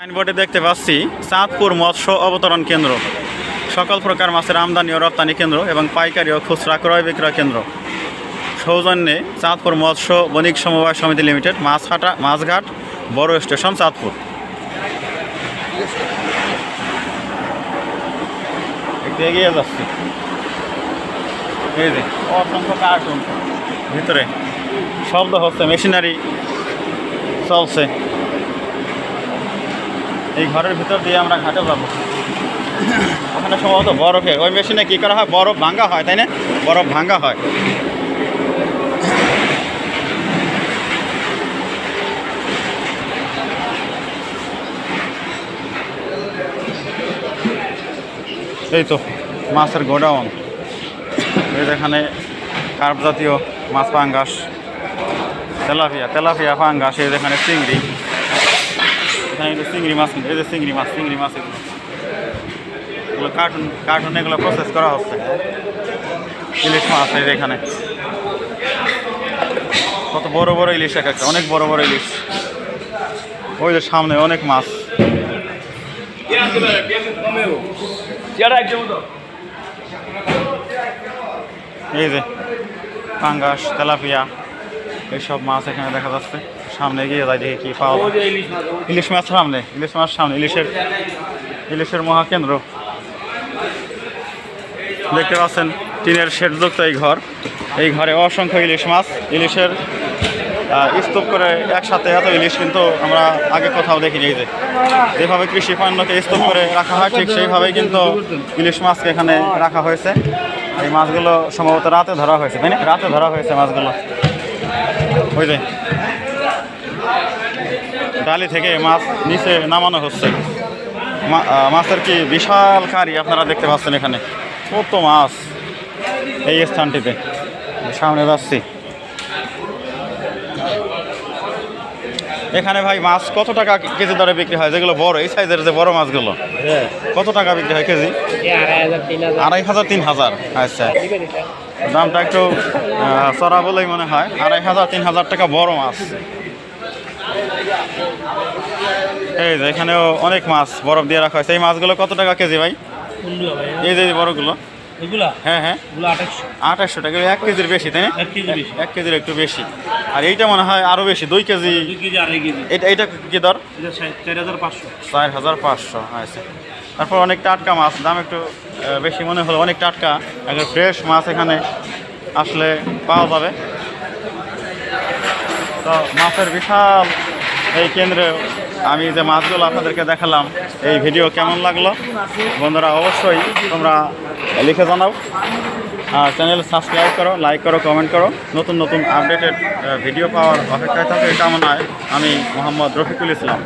সাইনবোর্ডে দেখতে পাচ্ছি চাঁদপুর মৎস্য অবতরণ কেন্দ্র, সকল প্রকার মাছের আমদানি ও রপ্তানি কেন্দ্র এবং পাইকারি ও খুচরা ক্রয় বিক্রয় কেন্দ্র। সৌজন্যে চাঁদপুর মৎস্য বণিক সমবায় সমিতি লিমিটেড, মাছঘাট বড় স্টেশন, চাঁদপুর। একটু এগিয়ে যাচ্ছি, এই যে অসংখ্য কার্টুন, ভিতরে শব্দ হচ্ছে, মেশিনারি চলছে। এই ঘরের ভিতর দিয়ে আমরা ঘাটে যাবো। ওখানে সম্ভবত বরফের ওই মেশিনে কী করা হয়, বরফ ভাঙ্গা হয়, তাই না? বরফ ভাঙ্গা হয়। এই তো মাছের গোডাউন। এই যেখানে কার্প জাতীয় মাছ, পাঙ্গাস, তেলাপিয়া পাঙ্গাস, এই যেখানে চিংড়ি, এখানে চিংড়ি মাছ, এই যে চিংড়ি মাছ এগুলো কার্টুন এগুলো প্রসেস করা হচ্ছে। ইলিশ মাছ এই যে এখানে কত বড় বড় ইলিশ, একটা অনেক বড় বড় ইলিশ। ওই যে সামনে অনেক মাছ। এই যে পাঙ্গাস, তেলাপিয়া, এইসব মাছ এখানে দেখা যাচ্ছে। সামনে গিয়ে যাই দেখি কি পাওয়া যায়। ইলিশ মাছ সামনে, ইলিশের মহাকেন্দ্র দেখতে পাচ্ছেন। টিনের শেডযুক্ত এই ঘরে অসংখ্য ইলিশ মাছ, ইলিশের স্তূপ করে একসাথে এত ইলিশ কিন্তু আমরা আগে কোথাও দেখিনি। এই যে যেভাবে কৃষি পণ্যকে স্তূপ করে রাখা হয়, ঠিক সেইভাবেই কিন্তু ইলিশ মাছকে এখানে রাখা হয়েছে। এই মাছগুলো সম্ভবত রাতে ধরা হয়েছে, তাই না? রাতে ধরা হয়েছে মাছগুলো। ওই যে ডালি থেকে মাছ নিচে নামানো হচ্ছে। মাছের কি বিশাল কারি আপনারা দেখতে পাচ্ছেন। এখানে কত মাছ এই স্থানটিতে। সামনে যাচ্ছি, এখানে ভাই মাছ কত টাকা কেজি দরে বিক্রি হয়? যেগুলো বড়, এই সাইজের যে বড় মাছগুলো কত টাকা বিক্রি হয় কেজি? 2500, 3000। আচ্ছা, দামটা একটু চড়া বলেই মনে হয়। 2500, 3000 টাকা বড় মাছ। এই যে এখানেও অনেক মাছ বরফ দিয়ে রাখা হয়েছে। এই মাছগুলো কত টাকা কেজি ভাই? এই যে বড়গুলো, হ্যাঁ 2800 টাকা। 1 কেজির বেশি, তাই না? 1 কেজির একটু বেশি। আর এইটা মনে হয় আরো বেশি, 2 কেজি। এটা কি দর? 4500। আচ্ছা, তারপর অনেক টাটকা মাছ, দাম একটু বেশি মনে হলো। অনেক টাটকা, একদম ফ্রেশ মাছ এখানে আসলে পাওয়া যাবে। তো মাছের বিশাল এই কেন্দ্রে আমি যে মাছগুলো আপনাদেরকে দেখালাম, এই ভিডিও কেমন লাগলো বন্ধুরা অবশ্যই তোমরা লিখে জানাও। আর চ্যানেল সাবস্ক্রাইব করো, লাইক করো, কমেন্ট করো। নতুন আপডেটেড ভিডিও পাওয়ার অপেক্ষায় থাকে এই কামনায় আমি মোহাম্মদ রফিকুল ইসলাম।